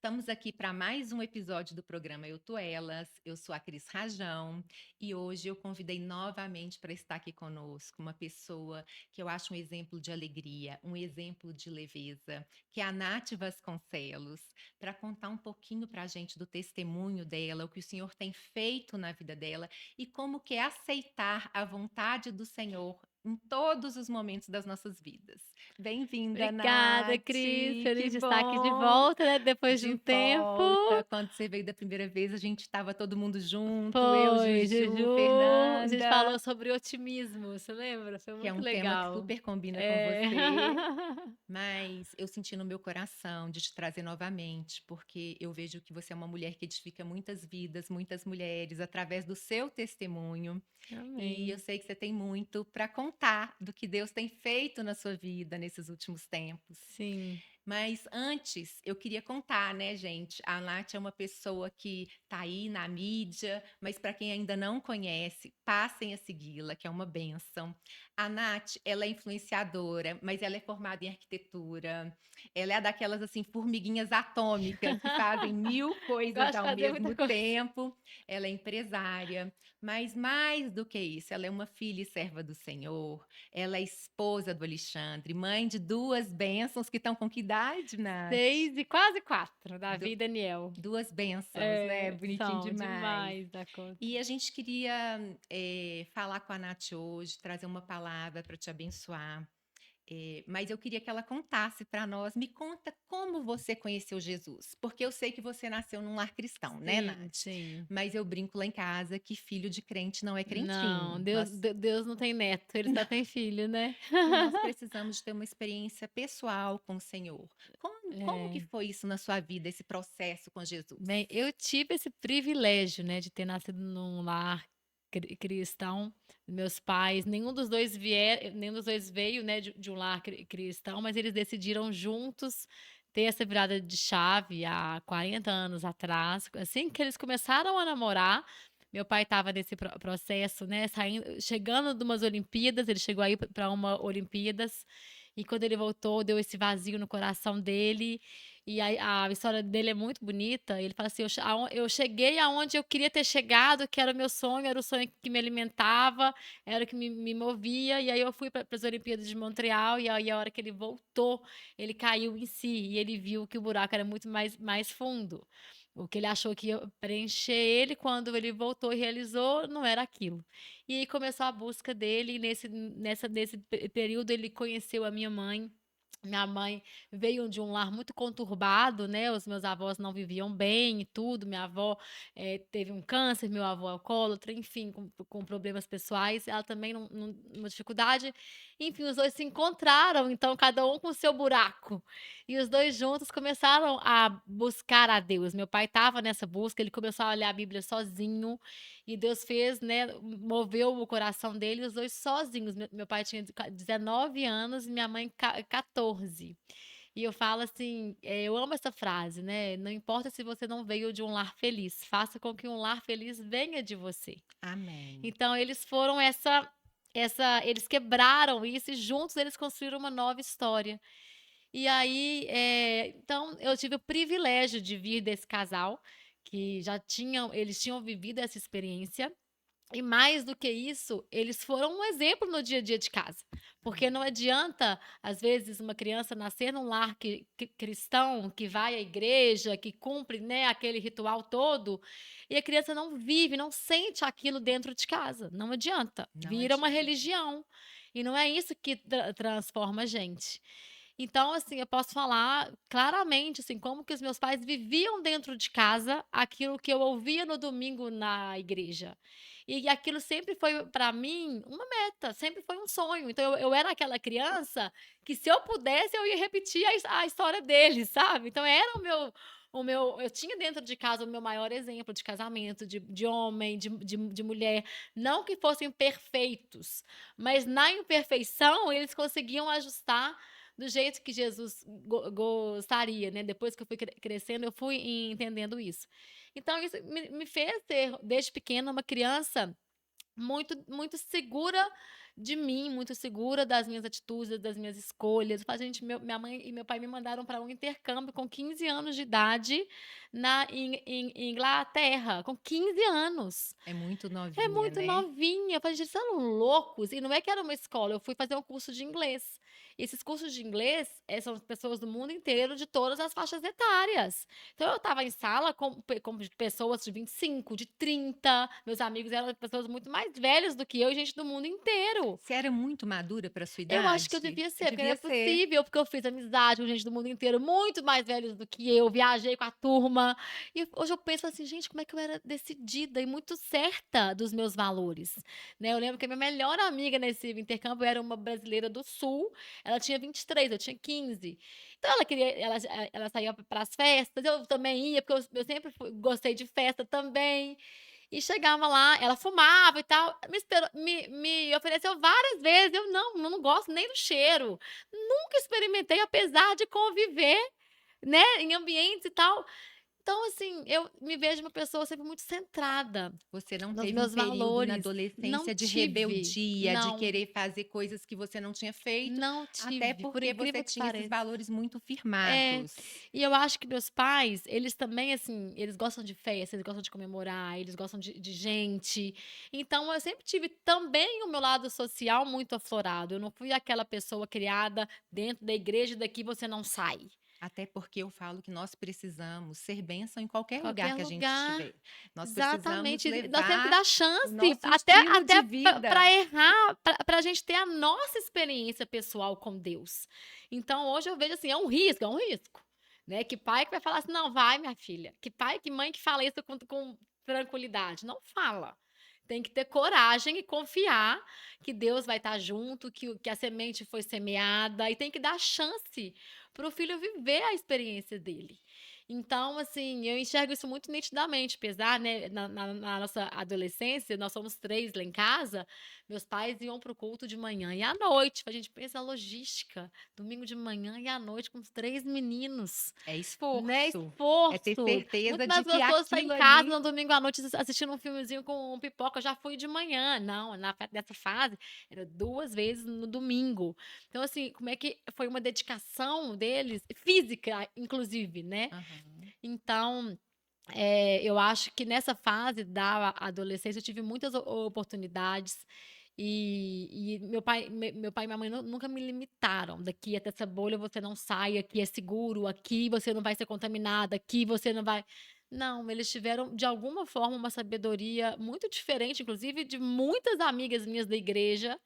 Estamos aqui para mais um episódio do programa Eu Tô Elas. Eu sou a Cris Rajão e hoje eu convidei novamente para estar aqui conosco uma pessoa que eu acho um exemplo de alegria, um exemplo de leveza, que é a Nath Vasconcelos, para contar um pouquinho para a gente do testemunho dela, o que o Senhor tem feito na vida dela e como que é aceitar a vontade do Senhor em todos os momentos das nossas vidas. Bem-vinda, Obrigada, Nath. Cris. Que Feliz de estar aqui de bom. volta, né, depois de De um tempo. volta. Quando você veio da primeira vez, a gente estava todo mundo junto, eu, Foi, Juju, Juju. A gente Fernanda, falou sobre otimismo, você lembra? Foi que é muito um tema que legal. super combina com É. você. Mas eu senti no meu coração de te trazer novamente, porque eu vejo que você é uma mulher que edifica muitas vidas, muitas mulheres, através do seu testemunho. E eu Amém. sei que você tem muito para contar do que Deus tem feito na sua vida nesses últimos tempos. Sim. Mas antes, eu queria contar, né, gente? A Nath é uma pessoa que tá aí na mídia, mas para quem ainda não conhece, passem a segui-la, que é uma bênção. A Nath, ela é influenciadora, mas ela é formada em arquitetura. Ela é daquelas, assim, formiguinhas atômicas que fazem mil coisas Gosto de ao fazer muita mesmo coisa. tempo. Ela é empresária, mas mais do que isso, ela é uma filha e serva do Senhor. Ela é esposa do Alexandre, mãe de 2 bênçãos que estão com que idade, Nath? 6 e quase 4, Du Davi e Daniel. 2 bênçãos, né, É, bonitinho são demais. demais da conta. E a gente queria, falar com a Nath hoje, trazer uma palavra para te abençoar. Mas eu queria que ela contasse para nós. Me conta como você conheceu Jesus, porque eu sei que você nasceu num lar cristão, né, Sim, Nath? sim. Mas eu brinco lá em casa que filho de crente não é Não, crentinho. Deus Deus não tem neto, ele só tem filho, né. E nós precisamos de ter uma experiência pessoal com o Senhor. Como que É. foi isso na sua vida, esse processo com Jesus? Bem, eu tive esse privilégio, né, de ter nascido num lar cristão. Meus pais, nenhum dos 2 veio, né, de um lar cristão, mas eles decidiram juntos ter essa virada de chave há 40 anos atrás. Assim que eles começaram a namorar, meu pai estava nesse processo, né, chegando de umas Olimpíadas, ele chegou aí para uma Olimpíadas, e quando ele voltou, deu esse vazio no coração dele, e a história dele é muito bonita. Ele fala assim: eu cheguei aonde eu queria ter chegado, que era o meu sonho, era o sonho que me alimentava, era o que me movia. E aí eu fui para as Olimpíadas de Montreal, e aí a hora que ele voltou, ele caiu em si, e ele viu que o buraco era muito mais fundo. O que ele achou que ia preencher ele, quando ele voltou e realizou, não era aquilo. E aí começou a busca dele, e nesse período ele conheceu a minha mãe. Minha mãe veio de um lar muito conturbado, né, os meus avós não viviam bem e tudo. Minha avó, teve um câncer, meu avô alcoólatra, enfim, com problemas pessoais, ela também numa dificuldade. Enfim, os 2 se encontraram, então cada um com o seu buraco, e os 2 juntos começaram a buscar a Deus. Meu pai estava nessa busca, ele começou a olhar a Bíblia sozinho, e Deus fez, né, moveu o coração dele, os 2 sozinhos. Meu pai tinha 19 anos e minha mãe 14. E eu falo assim, eu amo essa frase, né, não importa se você não veio de um lar feliz, faça com que um lar feliz venha de você. Amém. Então eles foram eles quebraram isso, e juntos eles construíram uma nova história. E aí, então eu tive o privilégio de vir desse casal, que eles tinham vivido essa experiência, e mais do que isso, eles foram um exemplo no dia a dia de casa. Porque não adianta, às vezes, uma criança nascer num lar cristão, que vai à igreja, que cumpre, né, aquele ritual todo, e a criança não vive, não sente aquilo dentro de casa. Não adianta, Não vira uma adianta. religião. E não é isso que transforma a gente. Então, assim, eu posso falar claramente, assim, como que os meus pais viviam dentro de casa aquilo que eu ouvia no domingo na igreja. E aquilo sempre foi para mim uma meta, sempre foi um sonho. Então eu era aquela criança que, se eu pudesse, eu ia repetir a história deles, sabe. Então era eu tinha dentro de casa o meu maior exemplo de casamento, de homem, de mulher. Não que fossem perfeitos, mas na imperfeição eles conseguiam ajustar do jeito que Jesus gostaria, né. Depois que eu fui crescendo, eu fui entendendo isso. Então isso me fez ser, desde pequena, uma criança muito segura de mim, muito segura das minhas atitudes, das minhas escolhas. Eu falo: "Gente, minha mãe e meu pai me mandaram para um intercâmbio com 15 anos de idade na em Inglaterra, com 15 anos". É muito É novinha, muito né. novinha. Eu falei: "Gente, vocês são loucos?". E não é que era uma escola, eu fui fazer um curso de inglês. E esses cursos de inglês, são pessoas do mundo inteiro, de todas as faixas etárias. Então eu estava em sala com pessoas de 25, de 30, meus amigos eram pessoas muito mais velhas do que eu e gente do mundo inteiro. Você era muito madura para sua Eu acho que eu idade? devia ser, porque não é Devia ser. possível, porque eu fiz amizade com gente do mundo inteiro, muito mais velhos do que eu, viajei com a turma. E hoje eu penso assim: "Gente, como é que eu era decidida e muito certa dos meus valores", né. Eu lembro que a minha melhor amiga nesse intercâmbio era uma brasileira do sul, ela tinha 23, eu tinha 15. Então ela saía para as festas, eu também ia, porque eu sempre gostei de festa também. E chegava lá, ela fumava e tal, me ofereceu várias vezes, eu não gosto nem do cheiro. Nunca experimentei, apesar de conviver, né, em ambientes e tal. Então, assim, eu me vejo uma pessoa sempre muito centrada Você não nos teve um meus período na valores. Não adolescência de tive, rebeldia, de não, querer fazer coisas que você não tinha feito, não até tive, por porque você incrível que tinha esses pareça. valores muito É, firmados. e eu acho que meus pais, eles também, assim, eles gostam de festa, eles gostam de comemorar, eles gostam de gente. Então eu sempre tive também o meu lado social muito aflorado. Eu não fui aquela pessoa criada dentro da igreja e daqui você não sai. Até porque eu falo que nós precisamos ser bênção em qualquer lugar Qualquer que a gente lugar. estiver. Nós precisamos Exatamente. E nós temos que levar dar o chance, nosso até estilo de até para vida. errar, para a gente ter a nossa experiência pessoal com Deus. Então hoje eu vejo assim, é um risco, né, que pai que vai falar assim: "Não, vai minha filha", que pai, que mãe que fala isso com tranquilidade, não fala. Tem que ter coragem e confiar que Deus vai estar junto, que a semente foi semeada e tem que dar chance para o filho viver a experiência dele. Então, assim, eu enxergo isso muito nitidamente, apesar, né, na nossa adolescência, nós somos 3 lá em casa, meus pais iam para o culto de manhã e à noite, a gente pensa a logística, domingo de manhã e à noite com os 3 meninos, É né, esforço. É ter esforço. Muito certeza de mais que gostoso estar em aquilo casa ali no domingo à noite assistindo um filmezinho com pipoca, eu já fui de manhã, não, nessa fase, era 2 vezes no domingo. Então, assim, como é que foi uma dedicação deles, física inclusive, né. aham. Então, eu acho que nessa fase da adolescência eu tive muitas oportunidades, e meu pai e minha mãe nunca me limitaram: "Daqui até essa bolha você não sai, aqui é seguro, aqui você não vai ser contaminada, aqui você não vai". Não, eles tiveram de alguma forma uma sabedoria muito diferente, inclusive de muitas amigas minhas da igreja,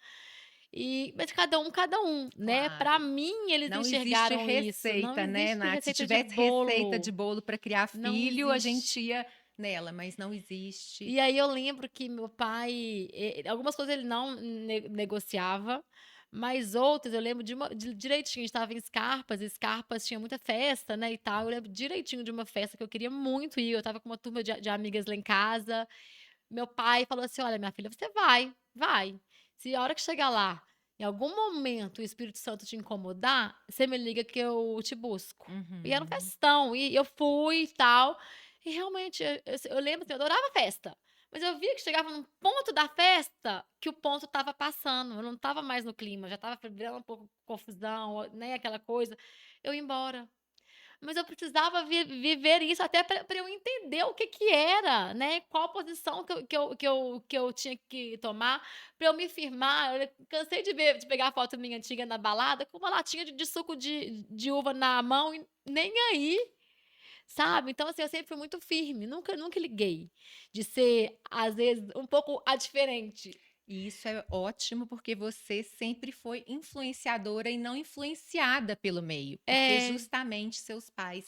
mas cada um, né. Para Claro. mim eles Não existe enxergaram isso, não receita, né, existe Nath. Se receita de tivesse receita bolo, de bolo para criar não filho, a gente existe. ia nela, mas não existe. E aí eu lembro que meu pai, algumas coisas ele não negociava, mas outras eu lembro direitinho, a gente estava em Scarpas, e Scarpas tinha muita festa, né, e tal, eu lembro direitinho de uma festa que eu queria muito ir, eu estava com uma turma de amigas lá em casa, meu pai falou assim: "Olha minha filha, você vai, vai, se a hora que chegar lá, em algum momento o Espírito Santo te incomodar, você me liga que eu te busco". E era um Uhum. festão, e eu fui e tal, e realmente eu lembro, assim, eu adorava festa, mas eu via que chegava num ponto da festa que o ponto estava passando, eu não estava mais no clima, já estava virando um pouco confusão, né, aquela coisa, eu ia embora. Mas eu precisava viver isso até para eu entender o que que era, né, qual posição que eu tinha que tomar para eu me firmar. Eu cansei de pegar foto minha antiga na balada com uma latinha de suco de uva na mão e nem aí, sabe. Então, assim, eu sempre fui muito firme, nunca liguei de ser, às vezes, um pouco a diferente. E isso é ótimo, porque você sempre foi influenciadora e não influenciada pelo meio, porque É, justamente seus pais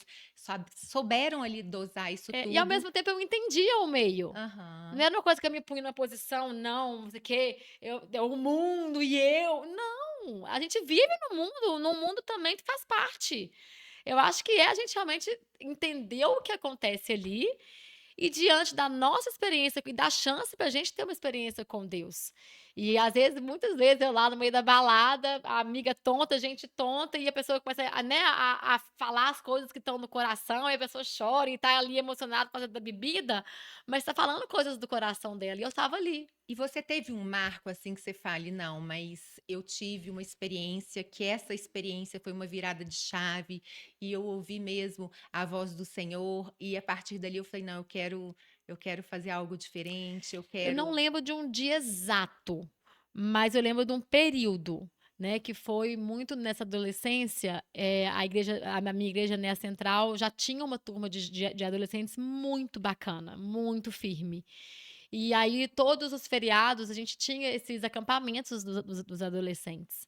souberam ali dosar isso e ao tudo. mesmo tempo eu entendia o meio. Não Aham. era uma coisa que eu me punha numa posição, não sei o quê, é o mundo e eu. Não, a gente vive no mundo também faz parte. Eu acho que é a gente realmente entender o que acontece ali e diante da nossa experiência e dar chance pra gente ter uma experiência com Deus. E às vezes, muitas vezes, eu lá no meio da balada, a amiga tonta, gente tonta, e a pessoa começa a, né, a falar as coisas que estão no coração, e a pessoa chora e tá ali emocionada por causa da bebida, mas tá falando coisas do coração dela, e eu estava ali. E você teve um marco, assim, que você fale: "Não, mas eu tive uma experiência que essa experiência foi uma virada de chave, e eu ouvi mesmo a voz do Senhor, e a partir dali eu falei: 'Não, eu quero fazer algo diferente, eu Eu não quero'". lembro de um dia exato, mas eu lembro de um período, né, que foi muito nessa adolescência, a minha igreja, né, a central, já tinha uma turma de adolescentes muito bacana, muito firme. E aí todos os feriados a gente tinha esses acampamentos dos adolescentes.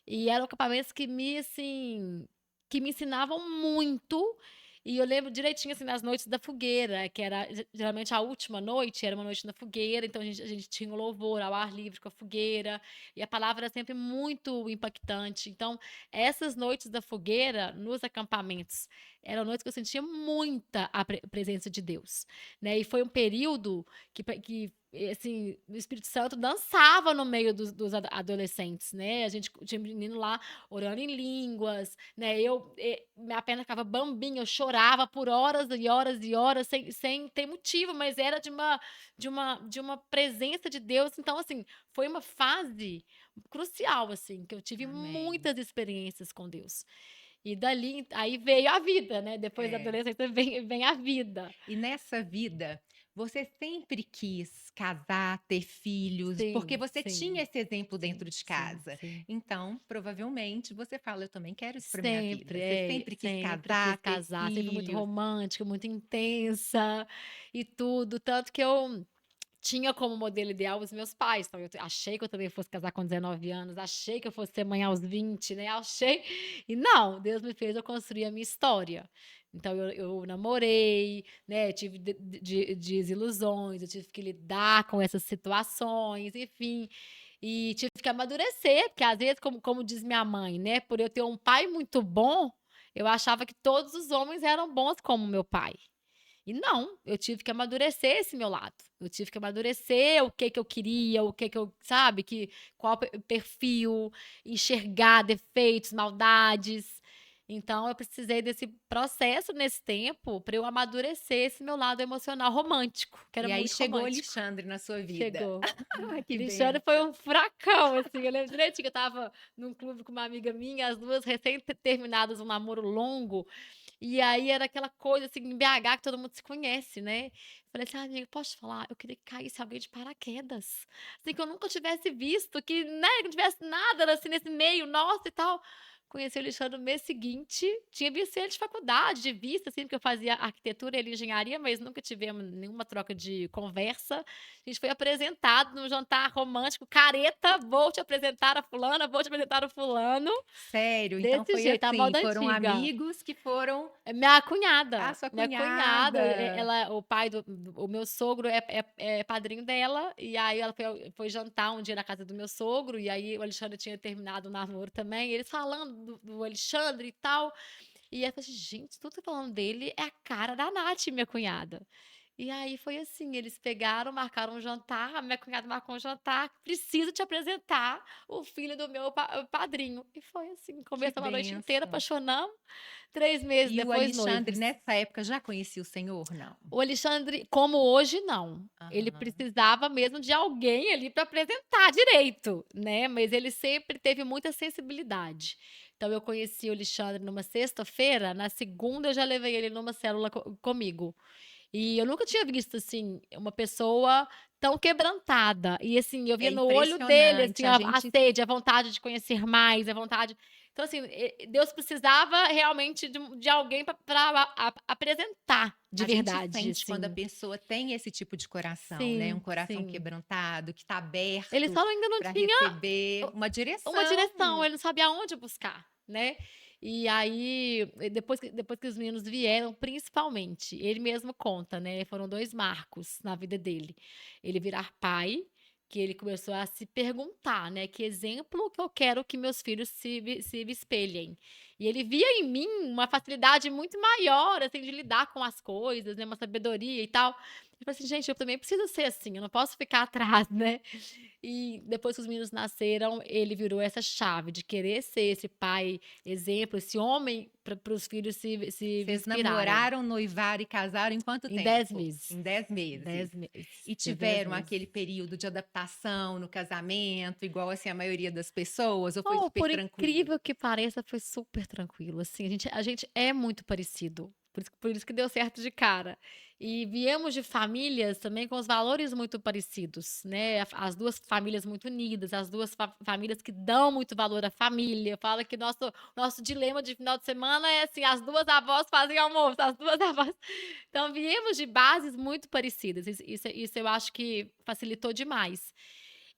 E eram acampamentos que me, assim, que me ensinavam muito, e eu lembro direitinho, assim, das noites da fogueira, que era geralmente a última noite, era uma noite na fogueira, então a gente tinha o louvor ao ar livre com a fogueira, e a palavra era sempre muito impactante. Então, essas noites da fogueira, nos acampamentos, eram noites que eu sentia muita a presença de Deus, né, e foi um período que assim, o Espírito Santo dançava no meio dos adolescentes, né, a gente tinha menino lá orando em línguas, né, minha perna ficava bambinha, eu chorava por horas e horas e horas sem ter motivo, mas era de uma presença de Deus. Então, assim, foi uma fase crucial, assim, que eu tive Amém. muitas experiências com Deus. E dali aí veio a vida, né, depois da É. adolescência vem a vida. E nessa vida, você sempre quis casar, ter filhos, porque Sim, você tinha sim, esse exemplo sim, dentro de sim, casa. sim. Então, provavelmente, você fala: "Eu também quero isso para minha Sempre, vida". Você sempre quis sempre quis casar, ter casar, sempre fui muito filhos. romântica, muito intensa e tudo, tanto que eu tinha como modelo ideal os meus pais, então eu achei que eu também fosse casar com 19 anos, achei que eu fosse ser mãe aos 20, né, achei, e não, Deus me fez eu construir a minha história. Então eu namorei, né, tive desilusões, eu tive que lidar com essas situações, enfim, e tive que amadurecer, porque às vezes, como diz minha mãe, né, por eu ter um pai muito bom, eu achava que todos os homens eram bons como meu pai. E não, eu tive que amadurecer esse meu lado. Eu tive que amadurecer o que eu queria, o que eu, sabe, qual perfil, enxergar defeitos, maldades. Então eu precisei desse processo nesse tempo para eu amadurecer esse meu lado emocional romântico, que era E aí muito chegou o romântico. Alexandre na sua vida. Chegou. Ah, que Alexandre foi bênção. um furacão, assim, eu lembro direitinho que eu estava num clube com uma amiga minha, as 2 recém terminadas um namoro longo, e aí era aquela coisa, assim, em BH que todo mundo se conhece, né. Falei assim: "Ai, amiga, posso te falar? Eu queria que caísse alguém de paraquedas, assim, que eu nunca tivesse visto, que, né, que não tivesse nada, assim, nesse meio nosso e tal". Conheci o Alexandre no mês seguinte, tinha visto ele de faculdade, de vista, assim, porque eu fazia arquitetura e ele engenharia, mas nunca tivemos nenhuma troca de conversa. A gente foi apresentado num jantar romântico, careta: "Vou te apresentar a fulana, vou te apresentar o fulano", Sério? Então desse foi jeito, a assim, moda foram antiga. amigos que foram. É Ah, sua minha cunhada, cunhada. ela o pai o meu sogro é padrinho dela, e aí ela foi jantar um dia na casa do meu sogro, e aí o Alexandre tinha terminado o namoro também, eles falando do Alexandre e tal, e aí eu falei assim: "Gente, tudo que tá falando dele é a cara da Nath, minha cunhada". E aí foi assim, eles pegaram, marcaram um jantar, a minha cunhada marcou um jantar: "Preciso te apresentar o filho do meu padrinho". E foi assim, Que conversamos a noite inteira, bênção. apaixonamos, 3 meses E o depois Alexandre, noivos. nessa época, já conhecia o Senhor? Não? O Alexandre, como hoje, não. Ele Aham. precisava mesmo de alguém ali para apresentar direito, né, mas ele sempre teve muita sensibilidade. Então eu conheci o Alexandre numa sexta-feira, na segunda eu já levei ele numa célula comigo. E eu nunca tinha visto, assim, uma pessoa tão quebrantada. E, assim, eu É via no olho dele, assim, impressionante, a a gente. sede, a vontade de conhecer mais, a vontade. Então, assim, Deus precisava realmente de alguém para apresentar de A gente verdade, sente quando a assim. pessoa tem esse tipo de coração, né, um Sim, coração sim. quebrantado, que está Ele aberto só ainda não para tinha receber uma uma direção, direção. ele não sabia aonde buscar, né. E aí, depois que os meninos vieram, principalmente, ele mesmo conta, né, foram 2 marcos na vida dele. Ele virar pai, que ele começou a se perguntar, né: "Que exemplo que eu quero que meus filhos se espelhem?". E ele via em mim uma facilidade muito maior, assim, de lidar com as coisas, né, uma sabedoria e tal. Eu falei assim: "Gente, eu também preciso ser assim, eu não posso ficar atrás, né". E depois que os meninos nasceram, ele virou essa chave de querer ser esse pai exemplo, esse homem para os filhos se Vocês inspirarem. namoraram, noivaram e casaram em quanto Em 10 tempo? meses. Em 10 meses. 10 meses. E Teve 10 tiveram meses. aquele período de adaptação no casamento, igual, assim, a maioria das pessoas, ou foi Oh, super por tranquilo? incrível que pareça, foi super tranquilo, assim, a gente é muito parecido, por isso que deu certo de cara. E viemos de famílias também com os valores muito parecidos, né, as 2 famílias muito unidas, as 2 famílias que dão muito valor à família. Fala que nosso dilema de final de semana é assim, as 2 avós fazem almoço, as 2 avós então viemos de bases muito parecidas, isso eu acho que facilitou demais.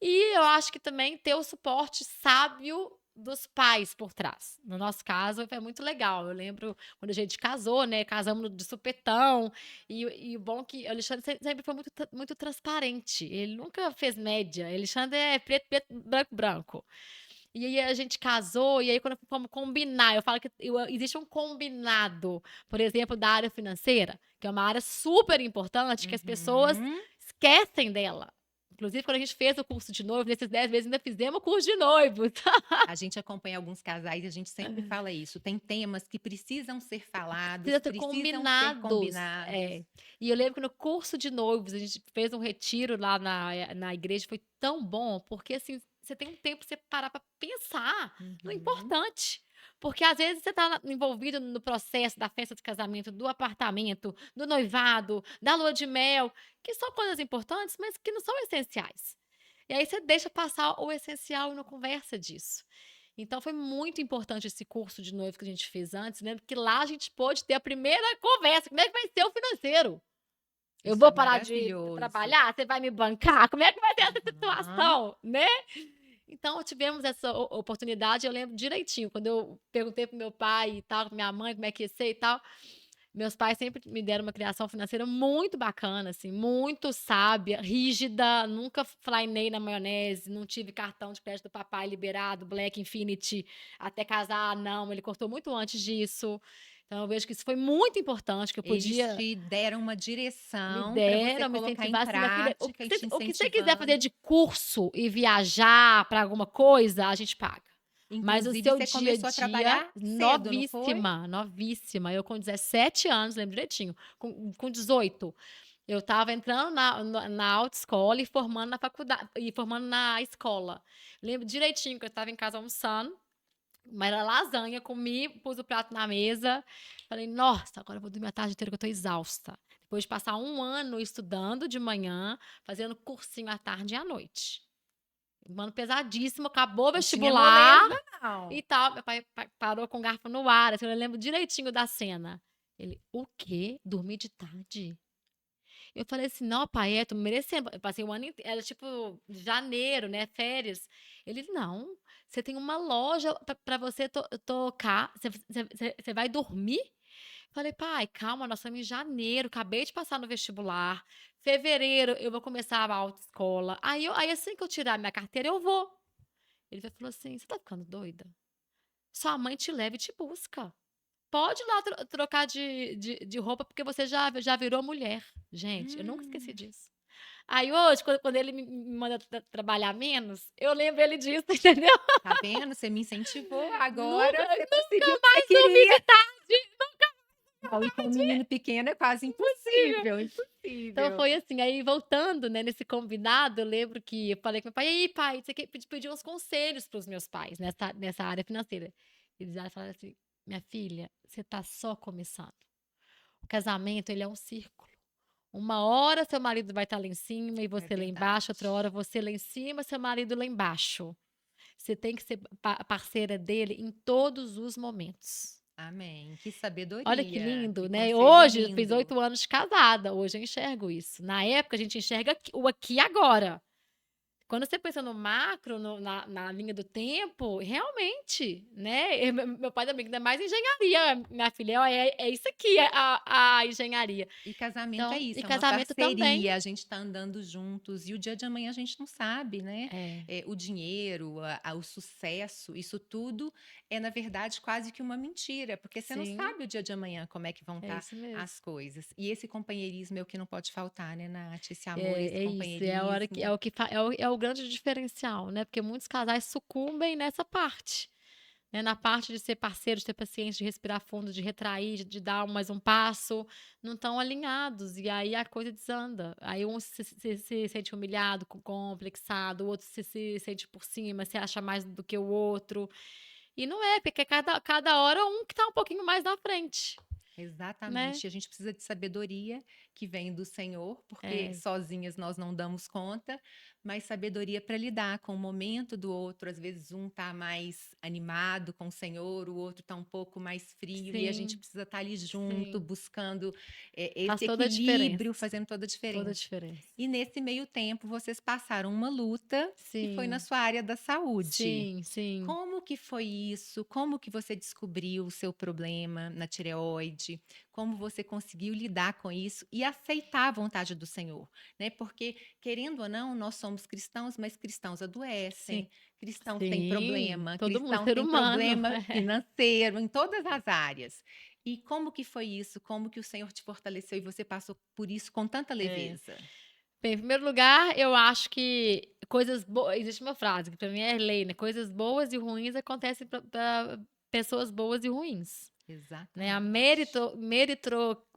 E eu acho que também ter o suporte sábio dos pais por trás. No nosso caso, foi muito legal. Eu lembro quando a gente casou, né, casamos de supetão, e o bom que o Alexandre sempre foi muito transparente, ele nunca fez média, Alexandre é preto, preto, branco, branco. E aí a gente casou, e aí quando fomos combinar, eu falo que existe um combinado, por exemplo, da área financeira, que é uma área super importante, que as pessoas Uhum. esquecem dela. Inclusive, quando a gente fez o curso de noivo, nesses 10 meses ainda fizemos o curso de noivos. A gente acompanha alguns casais e a gente sempre fala isso, tem temas que precisam ser falados, Precisa ser precisam ser combinados. combinados. É. E eu lembro que no curso de noivos, a gente fez um retiro lá na igreja, foi tão bom, porque assim, você tem um tempo pra você parar pra pensar no Uhum. importante. Porque às vezes você tá envolvido no processo da festa de casamento, do apartamento, do noivado, da lua de mel, que são coisas importantes, mas que não são essenciais. E aí você deixa passar o essencial e não conversa disso. Então foi muito importante esse curso de noivo que a gente fez antes, lembro que lá a gente pôde ter a primeira conversa, como é que vai ser o financeiro? Eu Isso é vou parar de maravilhoso. trabalhar? Você vai me bancar? Como é que vai ser essa Aham. situação, né? Então tivemos essa oportunidade, eu lembro direitinho, quando eu perguntei para o meu pai e tal, pra minha mãe, como é que ia ser e tal, meus pais sempre me deram uma criação financeira muito bacana, assim, muito sábia, rígida, nunca flainei na maionese, não tive cartão de crédito do papai liberado, Black Infinity, até casar, não, ele cortou muito antes disso. Então eu vejo que isso foi muito importante, que eu Eles podia te deram uma me direção para você deram, me colocar em incentivar assim: "Minha filha, prática e te o que você quiser fazer incentivando. de curso e viajar para alguma coisa, a gente paga. Mas o Inclusive seu você dia a começou a dia trabalhar cedo, não foi? novíssima, novíssima, eu com 17 anos, lembro direitinho, com 18, eu estava entrando na autoescola e formando na faculdade e formando na escola. Lembro direitinho que eu estava em casa almoçando, mas era lasanha, comi, pus o prato na mesa, falei: "Nossa, agora eu vou dormir a tarde inteira que eu tô exausta". Depois de passar um ano estudando de manhã, fazendo cursinho à tarde e à noite. Um ano pesadíssimo, acabou o Não tinha vestibular moleza não. e tal, meu pai parou com o garfo no ar, assim, eu lembro direitinho da cena. Ele: "O quê? Dormir de tarde?". Eu falei assim: "Não, pai, tô merecendo". Eu passei o ano inte era tipo janeiro, né, férias. Ele: "Não, você tem uma loja pra você tocar, você vai dormir?". Falei: "Pai, calma, nós estamos em janeiro, acabei de passar no vestibular, fevereiro eu vou começar a autoescola, aí assim que eu tirar minha carteira eu vou". Ele falou assim: "Você tá ficando doida? Sua mãe te leva e te busca". Pode ir lá trocar de roupa, porque você já virou mulher. Gente, eu nunca esqueci Hum, disso. Aí hoje, quando ele me manda trabalhar menos, eu lembro ele disso, entendeu. tá vendo, você me incentivou, agora você Nunca conseguiu o que você mais dormi queria. de tarde, Não, e com um menino pequeno é quase impossível. impossível, Então impossível. foi assim, aí voltando, né, nesse combinado, eu lembro que eu falei com meu pai: "E aí pai, você quer pedir uns conselhos para os meus pais nessa área financeira". Eles já falaram assim: "Minha filha, você tá só começando. O casamento ele é um círculo. Uma hora seu marido vai estar lá em cima e É você lá embaixo, outra hora verdade. você lá em cima, seu marido lá embaixo. Você tem que ser parceira dele em todos os momentos". Amém. Que Olha que sabedoria, que lindo, né. conselho Hoje, eu fiz lindo. 8 anos de casada, hoje eu enxergo isso. Na época, a gente enxerga o aqui e agora. quando você pensa no macro, na linha do tempo, realmente, né? Meu pai também, ainda mais engenharia, minha filha, é isso aqui, a engenharia. E casamento é Então, e isso, é uma casamento também. parceria, a gente está andando juntos e o dia de amanhã a gente não sabe, né? É, O dinheiro, o sucesso, isso tudo é, na verdade, quase que uma mentira, porque você não sim, sabe o dia de amanhã como é que vão é estar isso mesmo. as coisas. E esse companheirismo é o que não pode faltar, né, Nath? Esse amor, esse É isso, é a hora que companheirismo. é o que é o grande diferencial, né? Porque muitos casais sucumbem nessa parte, né? Na parte de ser parceiro, de ter paciência, de respirar fundo, de retrair, de dar mais um passo, não estão alinhados e aí a coisa desanda. Aí um se sente humilhado, complexado, o outro se sente por cima, se acha mais do que o outro. E não é, porque cada hora um que tá um pouquinho mais na frente, né? Exatamente. E a gente precisa de sabedoria que vem do Senhor, porque É, sozinhas nós não damos conta, mas sabedoria para lidar com o momento do outro. Às vezes um tá mais animado com o Senhor, o outro tá um pouco mais frio, e a gente sim, precisa estar ali junto, sim. buscando Faz esse toda a diferença, equilíbrio, fazendo toda a toda a diferença. diferença. E nesse meio tempo, vocês passaram uma luta que foi na Sim, sua área da saúde. sim, sim. Como que foi isso? Como que você descobriu o seu problema na tireoide? Como você conseguiu lidar com isso e aceitar a vontade do Senhor, né? Porque, querendo ou não, nós somos cristãos, mas cristãos Sim, adoecem, cristãos têm sim, problema, todo mundo, cristão ser tem humano. problema financeiro, em todas as áreas. E como que foi isso? Como que o Senhor te fortaleceu e você passou por isso com tanta É. leveza? Bem, em primeiro lugar, eu acho que coisas boas. Existe uma frase que pra mim é lei, né? Coisas boas e ruins acontecem pra pessoas boas e ruins, né? A Exatamente.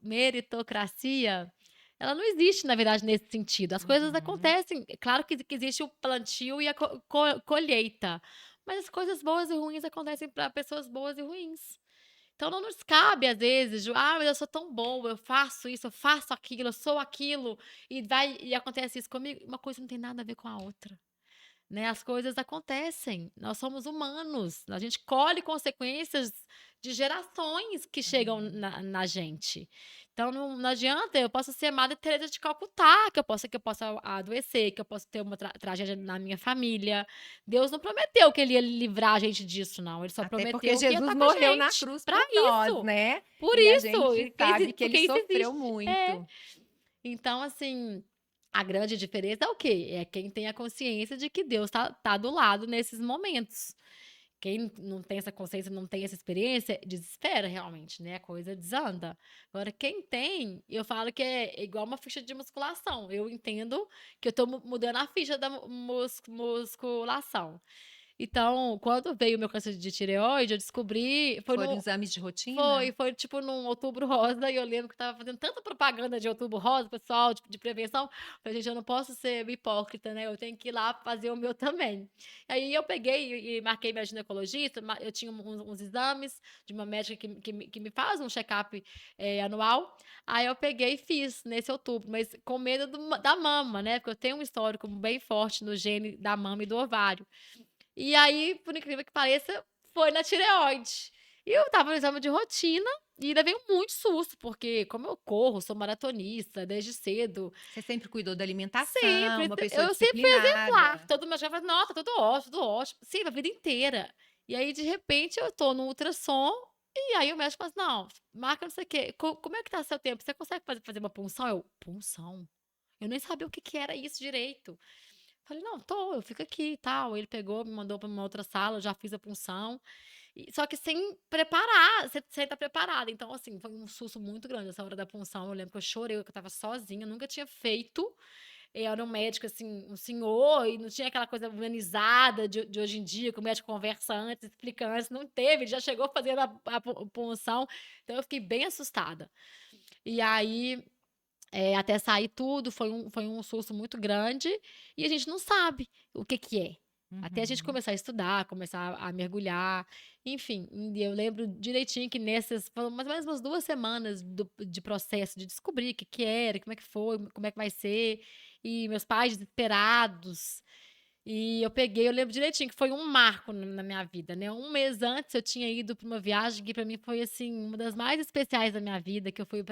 meritocracia, ela não existe, na verdade, nesse sentido. As coisas Uhum. acontecem. É claro que existe o plantio e a colheita, mas as coisas boas e ruins acontecem para pessoas boas e ruins. Então não nos cabe, às vezes, mas eu sou tão boa, eu faço isso, eu faço aquilo, eu sou aquilo, e acontece isso comigo. Uma coisa não tem nada a ver com a outra, né? As coisas acontecem, nós somos humanos, a gente colhe consequências de gerações que chegam Amém. na gente. Então não adianta, eu posso ser Madre Teresa de Calcutá, que eu possa adoecer, que eu posso ter uma tragédia na minha família. Deus não prometeu que ele ia livrar a gente disso, não. Ele só Até porque prometeu que ia Jesus estar com a morreu na gente. cruz Para por nós, isso. né? Por E a isso. gente sabe que ele Porque isso sofreu existe. É. muito. Então, assim, a grande diferença é o quê? É quem tem a consciência de que Deus tá do lado nesses momentos. Quem não tem essa consciência, não tem essa experiência, desespera realmente, né? A coisa desanda. Agora, quem tem, eu falo que é igual uma ficha de musculação. Eu entendo que eu tô mudando a ficha da musculação. Então, quando veio o meu câncer de tireoide, eu descobri, foi Foram no exames de rotina? foi tipo num Outubro Rosa, e eu lembro que estava fazendo tanta propaganda de Outubro Rosa, pessoal, tipo, de prevenção. Falei: "Gente, eu não posso ser hipócrita, né, eu tenho que ir lá fazer o meu também". Aí eu peguei e marquei minha ginecologista, eu tinha uns exames de uma médica que me faz um check-up, anual. Aí eu peguei e fiz nesse outubro, mas com medo da mama, né, porque eu tenho um histórico bem forte no gene da mama e do ovário. E aí, por incrível que pareça, foi na tireoide. E eu estava no exame de rotina e levei muito susto, porque como eu corro, sou maratonista desde cedo, Você sempre cuidou da alimentação, sempre, uma pessoa eu sempre fui exemplar. disciplinada. Todo mundo chegava: "Nossa, tudo ótimo, tudo ótimo". Sim, a vida inteira. E aí, de repente, eu tô no ultrassom, e aí o médico fala assim: "Não, marca não sei o quê. Como é que tá seu tempo? Você consegue fazer uma punção?" Eu: "Punção?". Eu nem sabia o que que era isso direito. Falei: "Não, tô, eu fico aqui e tal". Ele pegou, me mandou para uma outra sala, eu já fiz a punção, só que sem preparar, sem estar preparada. Então, assim, foi um susto muito grande essa hora da punção. Eu lembro que eu chorei, que eu estava sozinha, nunca tinha feito. Era um médico, assim, um senhor, e não tinha aquela coisa humanizada de hoje em dia, que o médico conversa antes, explica antes, não teve, ele já chegou fazendo a punção, então eu fiquei bem assustada. E aí até sair tudo, foi um susto muito grande, e a gente não sabe o que que é. Até a gente Uhum. começar a estudar, começar a mergulhar, enfim. E eu lembro direitinho que nessas foram mais ou menos umas 2 semanas de processo, de descobrir o que que era, como é que foi, como é que vai ser, e meus pais desesperados. E eu lembro direitinho que foi um marco na minha vida, né. Um mês antes eu tinha ido para uma viagem que para mim foi, assim, uma das mais especiais da minha vida, que eu fui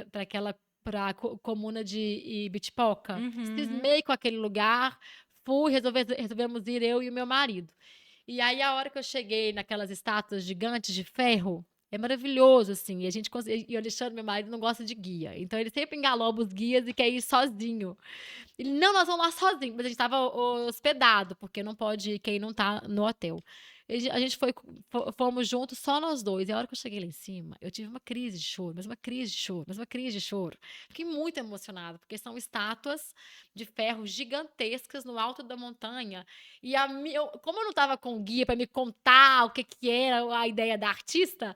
pra comuna de Ibitipoca. Uhum. Cismei com aquele lugar, resolvemos ir eu e o meu marido. E aí a hora que eu cheguei naquelas estátuas gigantes de ferro, é maravilhoso, assim, e a gente e o Alexandre, meu marido, não gosta de guia, então ele sempre engaloba os guias e quer ir sozinho. Ele: "Não, nós vamos lá sozinho", mas a gente estava hospedado, porque não pode ir quem não tá no hotel. A gente fomos juntos, só nós 2. E a hora que eu cheguei lá em cima, eu tive uma crise de choro, mas uma crise de choro, mas uma crise de choro. Fiquei muito emocionada, porque são estátuas de ferro gigantescas no alto da montanha, e como eu não estava com guia para me contar o que que era a ideia da artista,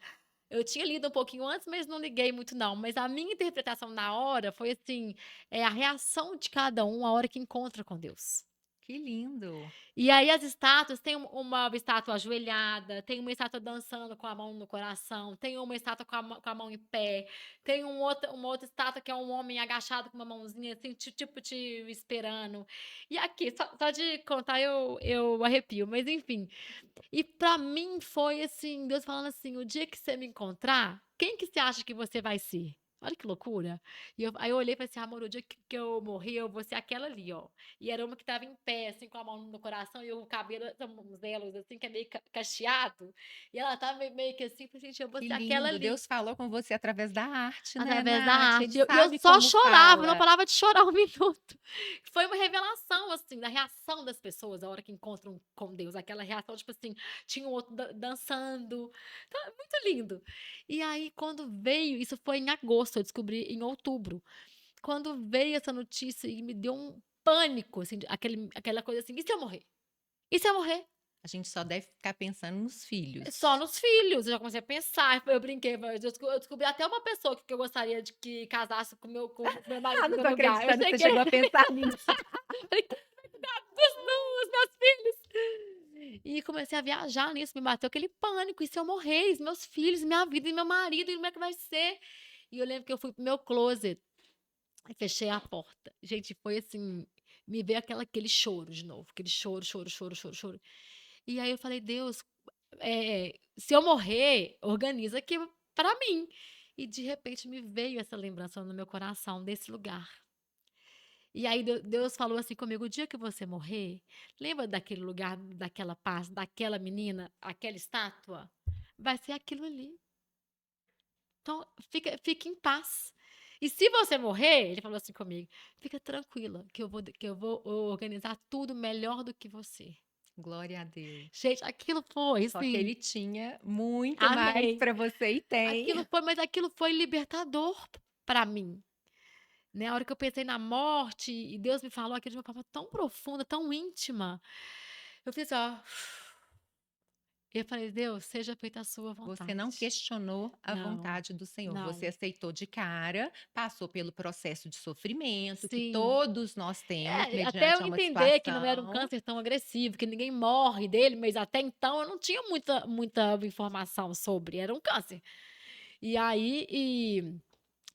eu tinha lido um pouquinho antes, mas não liguei muito não, mas a minha interpretação na hora foi assim, é a reação de cada um a hora que encontra com Deus. Que lindo. E aí as estátuas, tem uma estátua ajoelhada, tem uma estátua dançando com a mão no coração, tem uma estátua com a mão em pé, tem uma outra estátua que é um homem agachado com uma mãozinha assim, tipo te esperando. E aqui, só de contar eu arrepio, mas enfim. E pra mim foi assim, Deus falando assim: "O dia que você me encontrar, quem que você acha que você vai ser?". Olha que loucura. Aí eu olhei e falei assim: "Amor, o dia que eu morrer, eu vou ser aquela ali, ó". E era uma que estava em pé, assim, com a mão no coração e o cabelo, são uns elos, assim, que é meio cacheado, e ela estava meio que assim, falei: "Gente, eu vou Que ser aquela lindo. ali". Deus falou com você através da arte, né, Através da na arte. Ele arte. E eu sabe só como chorava, eu não fala. parava de chorar um minuto. Foi uma revelação, assim, da reação das pessoas a hora que encontram com Deus, aquela reação, tipo assim, tinha um outro dançando, então é muito lindo. E aí quando veio, isso foi em agosto, eu descobri em outubro. Quando veio essa notícia e me deu um pânico, assim, aquela coisa assim: "E se eu morrer? E se eu morrer?". A gente só deve ficar pensando nos Só filhos. nos filhos, eu já comecei a pensar, eu brinquei, eu descobri até uma pessoa que eu gostaria de que casasse com meu marido Ah, no não meu tô lugar, eu acreditando que você cheguei chegou a pensar nisso. falei: "Quem vai cuidar dos meus filhos?". E comecei a viajar nisso, me bateu aquele pânico, e se eu morrer, e meus filhos, minha vida, e meu marido, e como é que vai ser? E eu lembro que eu fui para o meu closet e fechei a porta. Gente, foi assim, me veio aquele choro de novo, aquele choro, choro, choro, choro, choro. E aí eu falei: "Deus, se eu morrer, organiza aqui para mim". E de repente me veio essa lembrança no meu coração desse lugar. E aí Deus falou assim comigo: "O dia que você morrer, lembra daquele lugar, daquela paz, daquela menina, aquela estátua? Vai ser aquilo ali. Então fica em paz. E se você morrer", ele falou assim comigo: "Fica tranquila que eu vou organizar tudo melhor do que você". Glória a Deus. Gente, aquilo foi Só que assim, ele tinha muito mais amém. para você e tem. Aquilo foi libertador para mim, né, a hora que eu pensei na morte e Deus me falou aquilo de uma forma tão profunda, tão íntima, eu fiz assim, ó, e eu falei: "Deus, seja feita a sua Você não vontade". questionou a Não, vontade do Senhor, você não. aceitou de cara, passou pelo processo de sofrimento que Sim. todos nós temos Até eu mediante a uma entender que não era um situação. câncer tão agressivo, que ninguém morre dele, mas até então eu não tinha muita informação sobre, era um câncer. E aí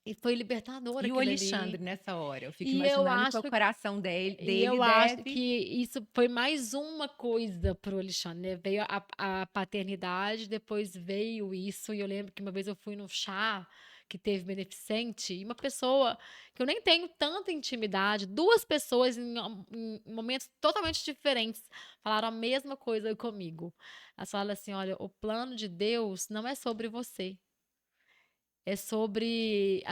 e foi libertador E o aquilo ali. Alexandre nessa hora? Eu fico E eu imaginando que acho o coração E dele eu acho deve. que isso foi mais uma coisa para o Alexandre, né, veio a paternidade, depois veio isso, e eu lembro que uma vez eu fui num chá que teve beneficente, e uma pessoa que eu nem tenho tanta intimidade, 2 pessoas em momentos totalmente diferentes, falaram a mesma coisa comigo. Elas falaram assim: "Olha, o plano de Deus não é sobre você, é sobre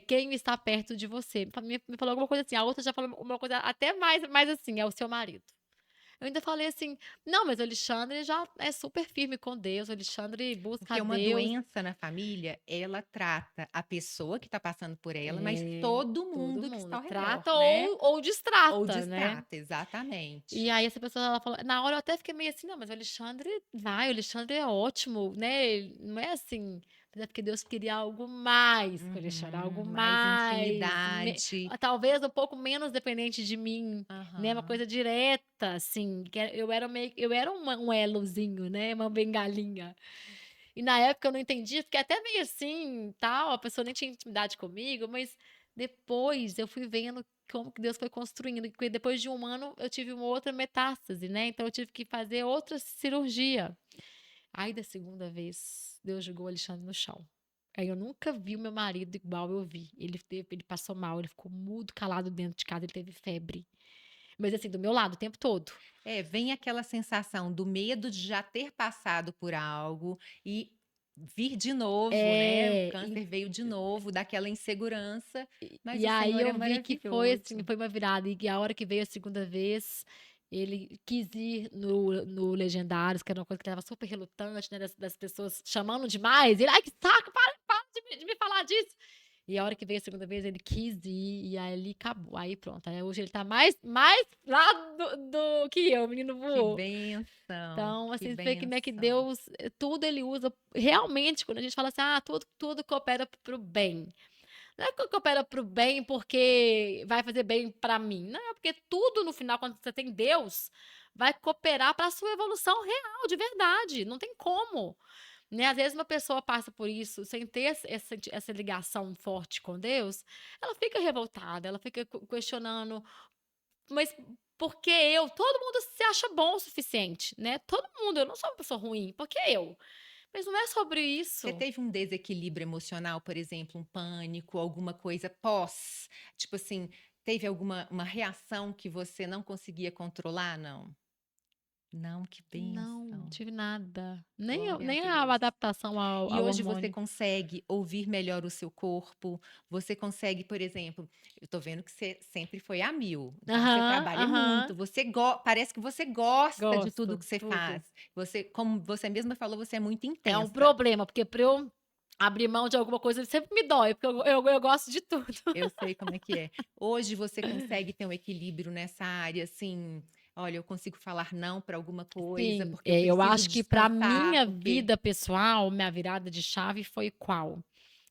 quem está perto de você". Me falou alguma coisa assim, a outra já falou uma coisa até mais assim: "É o seu marido". Eu ainda falei assim: "Não, mas o Alexandre já é super firme com Deus, o Alexandre busca a Porque uma Deus". doença na família, ela trata a pessoa que está passando por ela, mas É, todo todo mundo que está mundo ao redor, trata né. ou Ou destrata, né. distrata, E exatamente. aí essa pessoa ela falou na hora eu até fiquei meio assim: "Não, mas o Alexandre vai, o Alexandre é ótimo, né, ele não é assim", mas é porque Deus queria algo mais com o Alexandre, algo Uhum, mais mais, intimidade. talvez um pouco menos dependente de mim, né, uma Aham. coisa direta, assim, que eu era um elozinho, né, uma bengalinha. E na época eu não entedia, fiquei até meio assim, tal, a pessoa nem tinha intimidade comigo, mas depois eu fui vendo como que Deus foi construindo, porque depois de 1 ano eu tive uma outra metástase, né, então eu tive que fazer outra cirurgia. Aí da segunda vez, Deus jogou o Alexandre no chão. Aí eu nunca vi o meu marido igual eu vi. Ele passou mal, ele ficou mudo, calado dentro de casa, ele teve febre. mas assim, do meu lado o tempo todo. É, vem aquela sensação do medo de já ter passado por algo e vir de novo, né, o É, câncer veio de novo, daquela insegurança, mas e o aí Senhor é eu vi que foi assim, maravilhoso. foi uma virada, e a hora que veio a segunda vez, ele quis ir no Legendários, que era uma coisa que ele estava super relutante, né, das pessoas chamando demais, ele: "Ai que saco, para de me falar disso". E a hora que veio a segunda vez ele quis ir, e aí ali acabou, aí pronto, aí hoje ele tá mais lá do que eu, o menino Que voou. bênção, Então, que assim, você vê como é que bênção. Deus, tudo ele usa realmente, quando a gente fala assim: "Ah, tudo coopera para o bem". Não é que coopera para o bem porque vai fazer bem para mim, não, é porque tudo no final, quando você tem Deus, vai cooperar para a sua evolução real, de verdade, não tem como, né. Às vezes uma pessoa passa por isso sem ter essa ligação forte com Deus, ela fica revoltada, ela fica questionando, mas por que eu? Todo mundo se acha bom o suficiente, né, todo mundo, eu não sou uma pessoa ruim, por que eu? Mas não é sobre Você isso. teve um desequilíbrio emocional, por exemplo, um pânico, alguma coisa pós, tipo assim, teve alguma uma reação que você não conseguia controlar, não? Não, que Não, bênção, tive nada. glória a Nem a Deus. adaptação E ao hoje você hormônio. consegue ouvir melhor o seu corpo, você consegue, por exemplo, eu tô vendo que você sempre foi a mil, então você Aham, trabalha aham. muito, parece que você gosta de tudo Gosto, que você tudo. faz. Você, como você mesma falou, você é muito É um intensa. problema, porque pra eu abrir mão de alguma coisa sempre me dói, porque eu gosto de tudo. Eu sei como é que é. Hoje você consegue ter um equilíbrio nessa área, assim, olha, eu consigo falar não para alguma coisa, Sim, porque eu eu preciso acho que pra descansar, minha porque vida pessoal, minha virada de chave foi qual?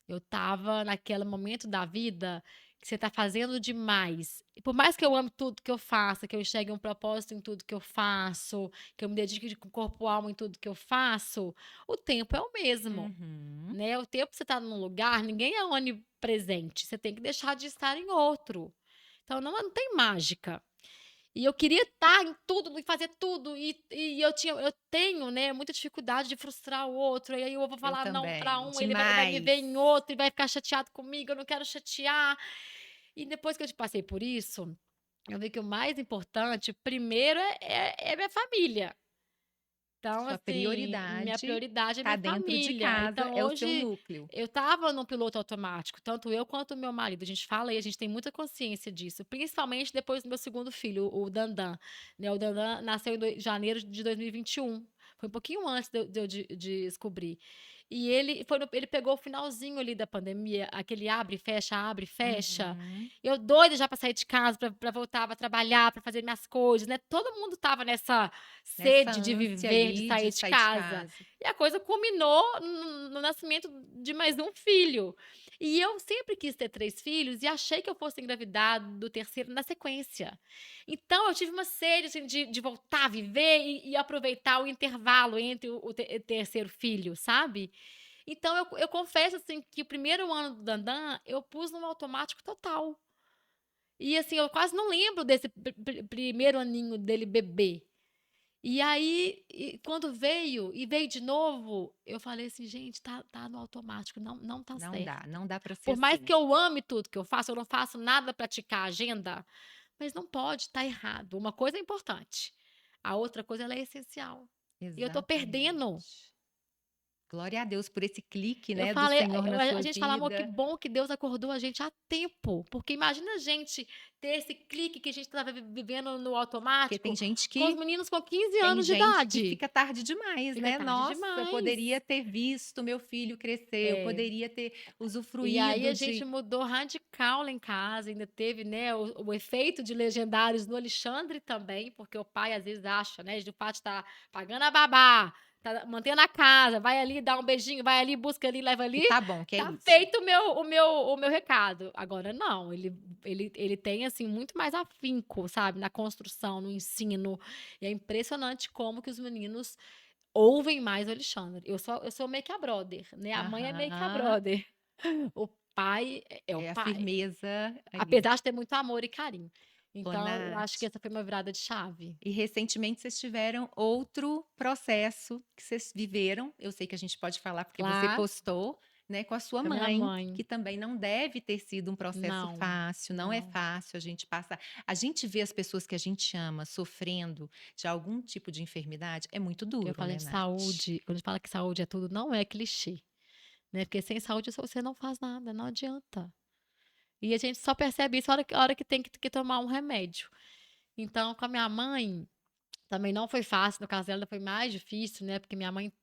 Eu estava naquele momento da vida que você está fazendo demais. E por mais que eu ame tudo que eu faça, que eu enxergue um propósito em tudo que eu faço, que eu me dedique de corpo e alma em tudo que eu faço, o tempo é o mesmo, uhum, né? O tempo que você está num lugar, ninguém é onipresente. Você tem que deixar de estar em outro. Então não tem mágica. E eu queria estar em tudo e fazer tudo, e eu tenho, né, muita dificuldade de frustrar o outro, e aí eu vou eu falar não para também, um, ele vai me ver demais. em outro e vai ficar chateado comigo, eu não quero chatear. E depois que eu te passei por isso, eu vi que o mais importante, primeiro, é minha família. Então, Sua assim, minha prioridade prioridade é tá minha dentro de família. casa, Então é o seu hoje, núcleo. eu estava no piloto automático, tanto eu quanto o meu marido, a gente fala e a gente tem muita consciência disso, principalmente depois do meu segundo filho, o Dandan, né, o Dandan nasceu em janeiro de 2021, foi um pouquinho antes de descobrir. E ele pegou o finalzinho ali da pandemia, aquele abre e fecha, Uhum. eu doida já para sair de casa, para voltar pra trabalhar, para fazer minhas coisas, né, todo mundo estava nessa Nessa sede de ânsia viver, de aí de sair de sair de casa. casa. E a coisa culminou no nascimento de mais um filho. E eu sempre quis ter 3 filhos e achei que eu fosse engravidar do terceiro na sequência. Então eu tive uma sede, assim, de voltar a viver e aproveitar o intervalo entre o terceiro filho, sabe. Então eu confesso, assim, que o primeiro ano do Dandan eu pus no automático total. E, assim, eu quase não lembro desse primeiro aninho dele bebê. E aí, quando veio de novo, eu falei assim: "Gente, tá no automático, não tá certo". Não dá para ser Por mais assim. que eu ame tudo que eu não faço nada para ticar a agenda, mas não pode, tá errado. Uma coisa é importante, a outra coisa ela é essencial. E eu tô perdendo. Exatamente. Glória a Deus por esse clique, Eu né, do falei, Senhor na a sua gente fala: "Amor, que vida, bom que Deus acordou a gente a tempo", porque imagina a gente ter esse clique que a gente estava vivendo no porque automático, com os meninos com 15 tem anos de gente que idade. fica tarde demais, Fica né. tarde "Nossa, eu poderia demais. ter visto meu filho crescer, eu É. poderia ter E aí usufruído a gente de". mudou radical lá em casa, ainda teve, né, o efeito de Legendários no Alexandre também, porque o pai às vezes acha, né, de o pai tá pagando a babá, tá mantendo a casa, vai ali dar um beijinho, vai ali, busca ali, leva Que ali, tá bom, que é tá isso. feito o meu recado. Agora não, ele tem, assim, muito mais afinco, sabe, na construção, no ensino, e é impressionante como que os meninos ouvem mais o Alexandre. Eu sou meio que a brother, né, a mãe é meio que a Aham. brother. O pai é o É a pai, firmeza ali. apesar de ter muito amor e carinho. Ô Então eu acho que Nath, essa foi uma virada de chave. e recentemente vocês tiveram outro processo que vocês viveram, eu sei que a gente pode falar porque você Claro, postou, né, com a sua Com a minha mãe, mãe. que também não deve ter sido um processo Não, fácil, não é não. fácil a gente passar a gente vê as pessoas que a gente ama sofrendo de algum tipo de enfermidade, é muito Eu duro, falo né, de Nath. saúde, quando a gente fala que saúde é tudo, não é clichê, né, porque sem saúde você não faz nada, não adianta. E a gente só percebe isso a hora que tem que tomar um remédio. Então, com a minha mãe, também não foi fácil, no caso dela foi mais difícil, né, porque minha mãe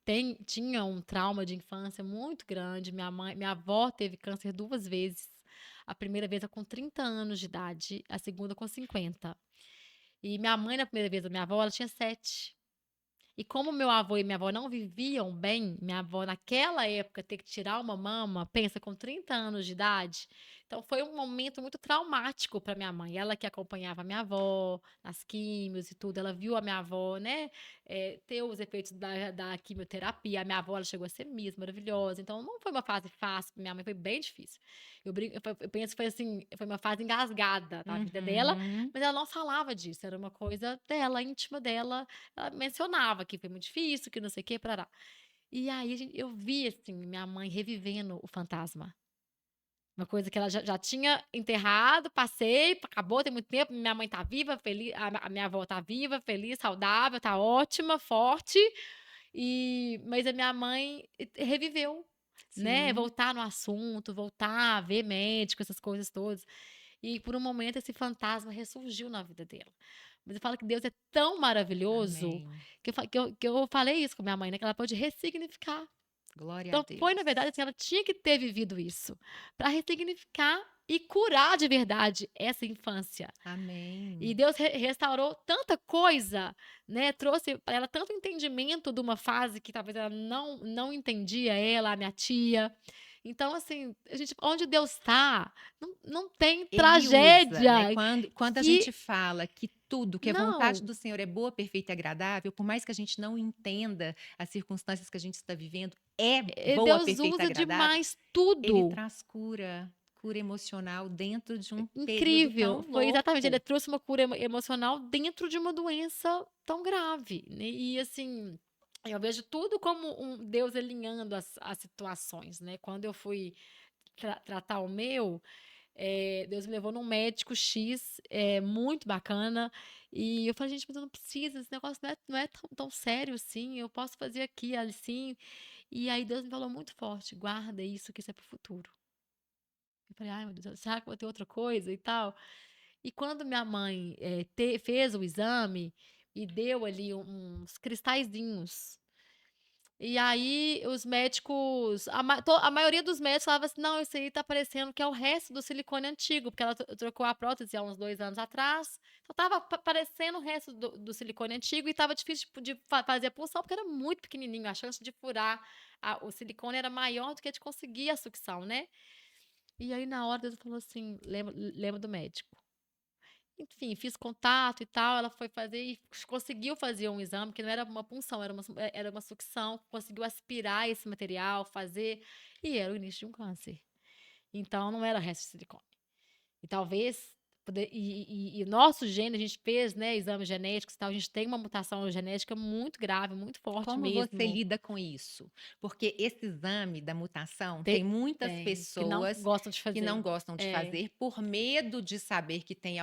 tinha um trauma de infância muito grande, minha avó teve câncer 2 vezes, a primeira vez com 30 anos de idade, a segunda com 50. E minha mãe, na primeira vez da minha avó, ela tinha 7. E como meu avô e minha avó não viviam bem, minha avó naquela época ter que tirar uma mama, pensa, com 30 anos de idade, então foi um momento muito traumático para minha mãe. Ela que acompanhava a minha avó nas químios e tudo, ela viu a minha avó, né, ter os efeitos da quimioterapia. A minha avó, ela chegou a ser Miss, maravilhosa, então não foi uma fase fácil pra minha mãe, foi bem difícil. Eu penso que foi assim, foi uma fase engasgada na vida dela, Uhum. mas ela não falava disso, era uma coisa dela, íntima dela, ela mencionava que foi muito difícil, que não sei o quê, parará. E aí eu vi, assim, minha mãe revivendo o fantasma. Uma coisa que ela já tinha enterrado, passei, acabou, tem muito tempo, minha mãe tá viva, feliz, a minha avó tá viva, feliz, saudável, tá ótima, forte, mas a minha mãe reviveu, né, Sim, voltar no assunto, voltar a ver médico, essas coisas todas. E por um momento esse fantasma ressurgiu na vida dela. Mas eu falo que Deus é tão maravilhoso amém. que eu falei isso com minha mãe, né, que ela pode ressignificar. Glória a Então foi, na Deus. verdade, assim, ela tinha que ter vivido isso, para ressignificar e curar de verdade essa infância. E Amém. Deus restaurou tanta coisa, né, trouxe para ela tanto entendimento de uma fase que talvez ela não entendia, ela, a minha tia. Então, assim, a gente, onde Deus está, não tem Ele usa, né, tragédia quando a gente que fala que tudo, que a vontade não, do Senhor é boa, perfeita e agradável, por mais que a gente não entenda as circunstâncias que a gente está vivendo, é boa, Deus perfeita e usa agradável, demais ele tudo. traz cura, cura emocional dentro de um período Incrível, tão foi exatamente, ele louco. trouxe uma cura emocional dentro de uma doença tão grave, né, e assim, eu vejo tudo como um Deus alinhando as situações, né. Quando eu fui tratar o meu, Deus me levou num médico X, muito bacana, e eu falei: "Gente, mas eu não preciso, esse negócio não é tão sério assim, eu posso fazer aqui, assim". E aí Deus me falou muito forte: "Guarda isso, que isso é para o futuro". Eu falei: "Ai meu Deus, será que vai ter outra coisa e tal?". E quando minha mãe, fez o exame e deu ali uns cristalzinhos, e aí os médicos, a maioria dos médicos falava assim: "Não, isso aí tá parecendo que é o resto do silicone antigo", porque ela trocou a prótese há uns 2 anos atrás, então estava parecendo o resto do silicone antigo e estava difícil de fazer a punção, porque era muito pequenininho, a chance de furar o silicone era maior do que de conseguir a sucção, né. E aí na hora Deus falou assim: "Lembra do médico". Enfim, fiz contato e tal, ela foi fazer e conseguiu fazer um exame que não era uma punção, era uma sucção, conseguiu aspirar esse material, fazer, e era o início de um câncer. Então não era resto de silicone. E talvez o nosso gene, a gente fez, né, exames genéticos e tal, a gente tem uma mutação genética muito grave, muito forte Como você mesmo. lida com isso? Porque esse exame da mutação tem Tem muitas tem, que não pessoas gostam de que não fazer. gostam de É. fazer por medo de saber que tem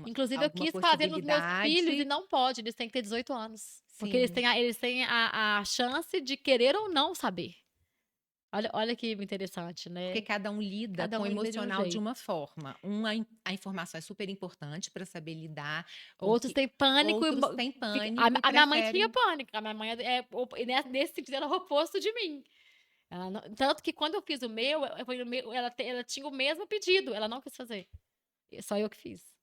Inclusive eu alguma quis fazer nos meus filhos e possibilidade. não pode, eles têm que ter 18 anos, porque eles Sim, têm a chance de querer ou não saber. Olha que interessante, porque né. cada um lida Cada com o um lida de um emocional de jeito. uma forma. A informação é super importante para saber lidar com Outros que têm pânico e outros têm fica pânico e a minha mãe tinha preferem. pânico, a minha mãe nesse sentido ela é o oposto de mim. Ela não, tanto que quando eu fiz o meu, foi o meu, ela tinha o mesmo pedido, ela não quis fazer, só eu que fiz.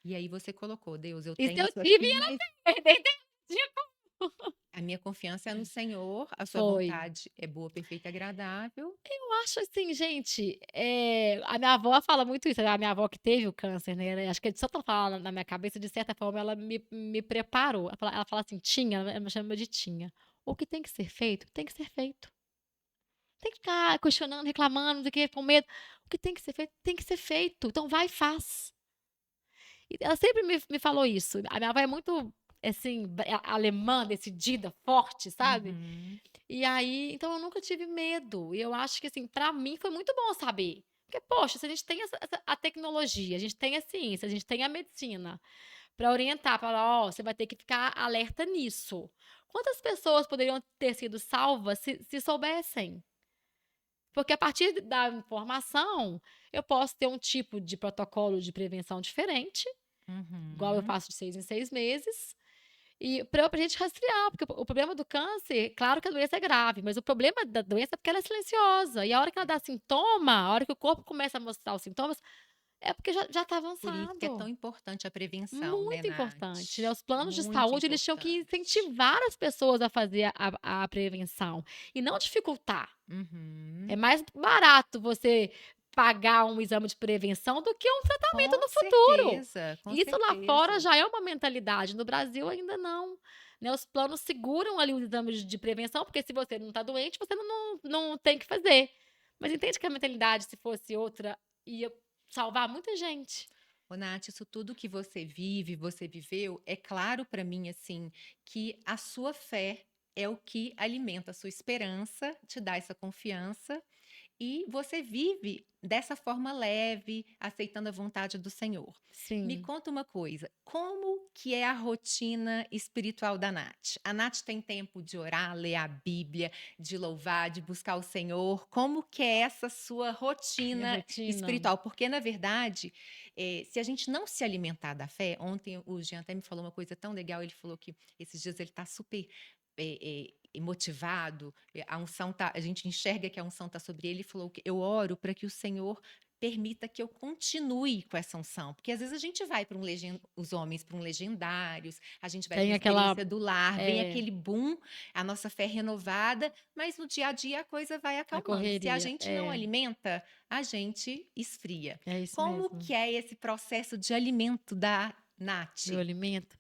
E aí você colocou: "Deus, eu Isso tenho eu isso tive aqui, e mas ela tem, tinha como. a minha confiança é no Senhor, a sua Foi. vontade é boa, perfeita e agradável". Eu acho assim, gente, a minha avó fala muito isso, a minha avó que teve o câncer, né, acho que de tanta fala na minha cabeça, de certa forma, ela me preparou. Ela fala assim: "Tinha", ela me chama de Tinha. "O que tem que ser feito, tem que ser feito. Tem que ficar questionando, reclamando, não sei o quê, com medo. O que tem que ser feito, tem que ser feito. Então vai e faz". E ela sempre me falou isso. A minha avó é muito, assim, alemã, decidida, forte, sabe? Uhum. E aí, então eu nunca tive medo. E eu acho que, assim, pra mim foi muito bom saber. Porque, poxa, se a gente tem a tecnologia, a gente tem a ciência, a gente tem a medicina pra orientar, falar, ó, você vai ter que ficar alerta nisso. Quantas pessoas poderiam ter sido salvas se soubessem? Porque a partir da informação, eu posso ter um tipo de protocolo de prevenção diferente, igual eu Uhum. faço de 6 em 6 meses, e pra gente rastrear, porque o problema do câncer, claro que a doença é grave, mas o problema da doença é porque ela é silenciosa, e a hora que ela dá sintoma, a hora que o corpo começa a mostrar os sintomas, é porque já tá Por isso que é tão avançado. importante a prevenção, né, Muito importante, né, Nath? os planos de Muito saúde, eles tinham que importante. incentivar as pessoas a fazer a prevenção, e não dificultar. É Uhum. mais barato você pagar um exame de prevenção do que um tratamento Com no futuro. certeza, com Isso lá fora certeza. já é uma mentalidade, no Brasil ainda não, né, os planos seguram ali os exames de prevenção, porque se você não está doente, você não tem que fazer. Mas entende que a mentalidade, se fosse outra, ia salvar muita gente. Ô, Nath, isso tudo que você vive, você viveu, é claro para mim, assim, que a sua fé é o que alimenta a sua esperança, te dá essa confiança e você vive dessa forma leve, aceitando a vontade do Senhor. Me Sim. conta uma coisa, como que é a rotina espiritual da Nath? A Nath tem tempo de orar, ler a Bíblia, de louvar, de buscar o Senhor? Como que é essa sua Minha rotina rotina. espiritual? Porque, na verdade, se a gente não se alimentar da fé, ontem o Jean até me falou uma coisa tão legal, ele falou que esses dias ele está super motivado, a unção tá, a gente enxerga que a unção está sobre ele, e falou que eu oro para que o Senhor permita que eu continue com essa unção, porque às vezes a gente vai para os homens para um legendários, a gente vai para Tem a aquela experiência do lar, vem é, aquele boom, a nossa fé renovada, mas no dia a dia a coisa vai a acalmando. Se a correria. gente não alimenta, a gente esfria. É isso Como mesmo, que é esse processo de alimento da Nath? meu alimento.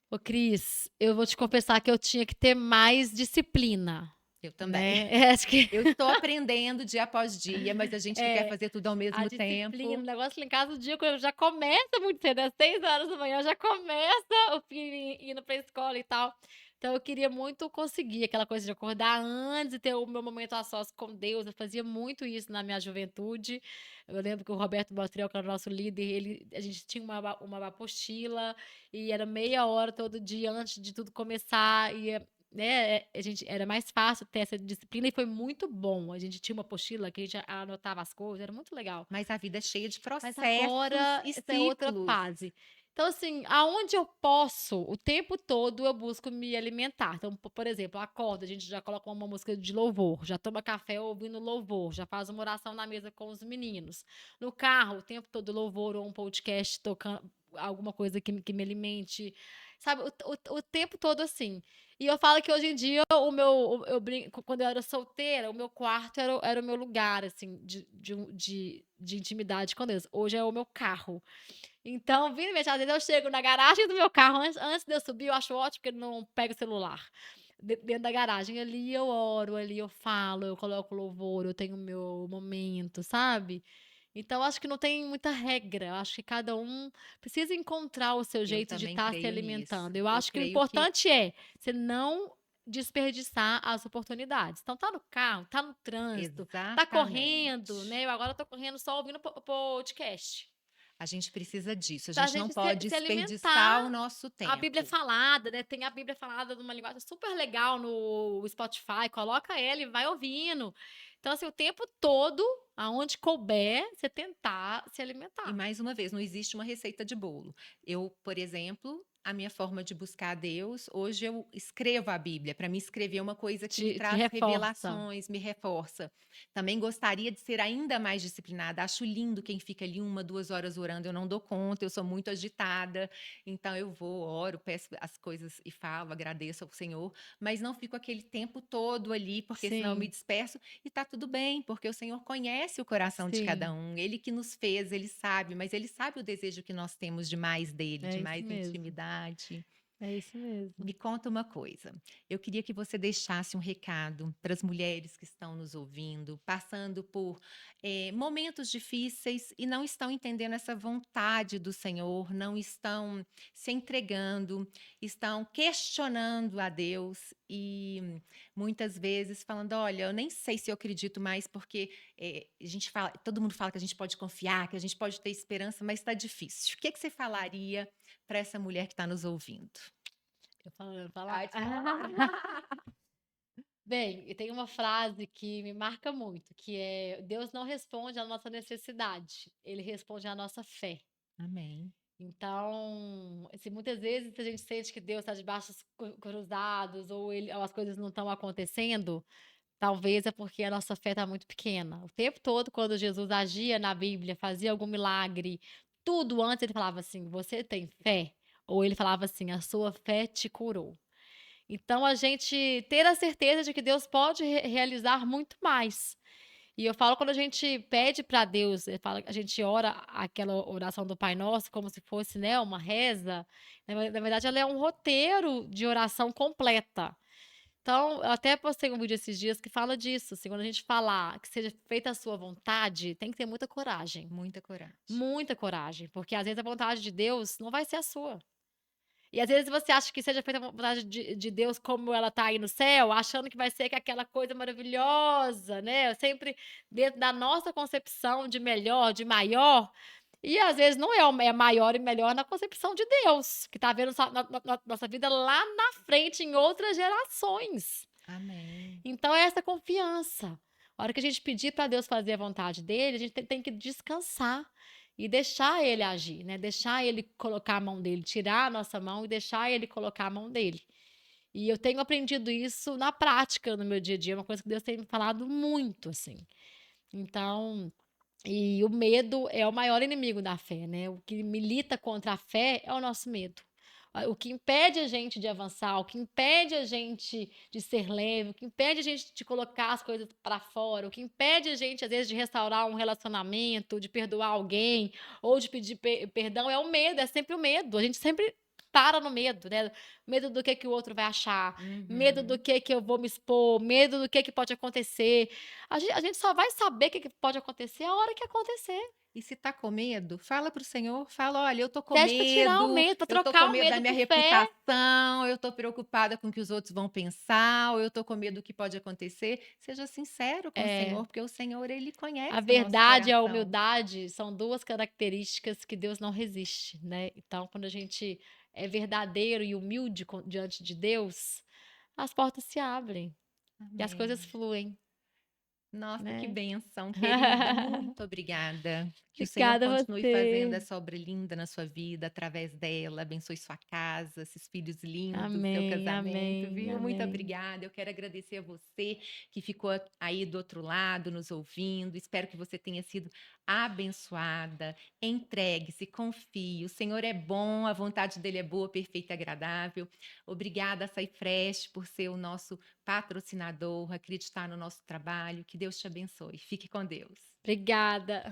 Ô Cris, eu vou te confessar que eu tinha que ter mais disciplina, Eu também. né, acho que Eu estou aprendendo dia após dia, mas a gente que quer é, fazer tudo ao a mesmo disciplina, o tempo. negócio lá em casa, o dia que eu já começa muito cedo, às 6 horas da manhã já começa o filho indo pra escola e tal. Então eu queria muito conseguir aquela coisa de acordar antes e ter o meu momento a sós com Deus, eu fazia muito isso na minha juventude. Eu lembro que o Roberto Bostrel, que era o nosso líder, a gente tinha uma apostila e era meia hora todo dia antes de tudo começar, e né, a gente era mais fácil ter essa disciplina e foi muito bom. A gente tinha uma apostila que a gente anotava as coisas, era muito legal. Mas a vida é cheia de Mas processos agora e essa é outra ciclos. fase. Então, assim, aonde eu posso, o tempo todo eu busco me alimentar. Então, por exemplo, acorda, a gente já coloca uma música de louvor, já toma café ouvindo louvor, já faz uma oração na mesa com os meninos. No carro, o tempo todo louvor ou um podcast tocando alguma coisa que me alimente, sabe? O tempo todo assim. E eu falo que hoje em dia eu brinco, quando eu era solteira, o meu quarto era o meu lugar, assim, de intimidade com Deus. Hoje é o meu carro. Então, vira e mexe, às vezes eu chego na garagem do meu carro, antes de eu subir, eu acho ótimo que ele não pega o celular. Dentro da garagem, ali eu oro, ali eu falo, eu coloco louvor, eu tenho o meu momento, sabe? Então, acho que não tem muita regra. Eu acho que cada um precisa encontrar o seu Eu jeito de também estar se creio nisso. alimentando. Eu Eu acho que o creio que importante é você não desperdiçar as oportunidades. Então, tá no carro, tá no trânsito, tá correndo, exatamente. né? Eu agora tô correndo só ouvindo podcast. A gente precisa disso. A Pra gente não gente pode se desperdiçar o alimentar. nosso A Bíblia tempo. falada, né, tem a Bíblia falada numa linguagem super legal no Spotify, coloca ela e vai ouvindo. Então, assim, o tempo todo, aonde couber, você tentar se E alimentar. mais uma vez, não existe uma receita de bolo. Eu, por exemplo, a minha forma de buscar a Deus, hoje eu escrevo a Bíblia. Para mim, escrever é uma coisa que me Te traz reforça. revelações, me reforça. Também gostaria de ser ainda mais disciplinada. Acho lindo quem fica ali 1, 2 horas orando. Eu não dou conta, eu sou muito agitada. Então, eu vou, oro, peço as coisas e falo, agradeço ao Senhor. Mas não fico aquele tempo todo ali, porque senão eu me Sim, disperso. E tá tudo bem, porque o Senhor conhece o coração de cada sim, um. Ele que nos fez, ele sabe, mas ele sabe o desejo que nós temos de mais dele, de é isso mais mesmo. intimidade. É isso mesmo. Me conta uma coisa, eu queria que você deixasse um recado para as mulheres que estão nos ouvindo, passando por, momentos difíceis e não estão entendendo essa vontade do Senhor, não estão se entregando, estão questionando a Deus e muitas vezes falando: "Olha, eu nem sei se eu acredito mais", porque, a gente fala todo mundo fala que a gente pode confiar, que a gente pode ter esperança, mas está difícil. O que que você falaria para essa mulher que está nos ouvindo? Eu falando falar? Pode falar. Bem, e tem uma frase que me marca muito, que é: "Deus não responde à nossa necessidade, ele responde à nossa fé". Amém. Então, assim, muitas vezes a gente sente que Deus está de braços cruzados ou as coisas não estão acontecendo, talvez é porque a nossa fé está muito pequena. O tempo todo, quando Jesus agia na Bíblia, fazia algum milagre, tudo antes ele falava assim: "Você tem fé?" Ou ele falava assim: "A sua fé te curou". Então a gente ter a certeza de que Deus pode realizar muito mais. E eu falo quando a gente pede para Deus, a gente ora aquela oração do Pai Nosso como se fosse, né, uma reza, na verdade ela é um roteiro de oração completa. Então, eu até postei um vídeo esses dias que fala disso, assim, quando a gente falar que seja feita a sua vontade, tem que ter Muita coragem. muita coragem, porque às vezes a vontade de Deus não vai ser a sua. E às vezes você acha que seja feita a vontade de Deus como ela está aí no céu, achando que vai ser que aquela coisa maravilhosa, né, sempre dentro da nossa concepção de melhor, de maior, e às vezes não é é maior e melhor na concepção de Deus, que está vendo nossa vida lá na frente em outras gerações. Amém. Então é essa confiança. A hora que a gente pedir para Deus fazer a vontade dele, a gente tem que descansar e deixar ele agir, né, deixar ele colocar a mão dele, tirar a nossa mão e deixar ele colocar a mão dele. E eu tenho aprendido isso na prática, no meu dia a dia, é uma coisa que Deus tem me falado muito, assim. Então, e o medo é o maior inimigo da fé, né, o que milita contra a fé é o nosso medo. O que impede a gente de avançar, o que impede a gente de ser leve, o que impede a gente de colocar as coisas para fora, o que impede a gente, às vezes, de restaurar um relacionamento, de perdoar alguém ou de pedir perdão é o medo, é sempre o medo. A gente sempre para no medo, né, medo do que o outro vai achar, medo do Uhum. que eu vou me expor, medo do que pode acontecer. A gente só vai saber o que pode acontecer a hora que acontecer. E se tá com medo, fala para o Senhor, fala: "Olha, Pede para tirar o medo, para eu tô com trocar o medo da medo minha por fé. reputação, eu tô preocupada com o que os outros vão pensar, ou eu tô com medo do que pode acontecer". Seja sincero com o É, Senhor, porque o Senhor, ele a conhece o nosso verdade e a coração. humildade são 2 características que Deus não resiste, né. Então quando a gente é verdadeiro e humilde diante de Deus, as portas se abrem e as coisas Amém. fluem, Nossa, que né. bênção, querida. Muito obrigada. Que o Senhor Obrigada a continue fazendo você. essa obra linda na sua vida, através dela. Abençoe sua casa, esses filhos lindos, seu Amém, casamento, amém, viu? Muito amém. obrigada. Eu quero agradecer a você que ficou aí do outro lado, nos ouvindo. Espero que você tenha sido abençoada. Entregue-se, confie. O Senhor é bom, a vontade dele é boa, perfeita e agradável. Obrigada, Saifresh, por ser o nosso patrocinador, acreditar no nosso trabalho. Que Deus te abençoe. Fique com Deus. Obrigada.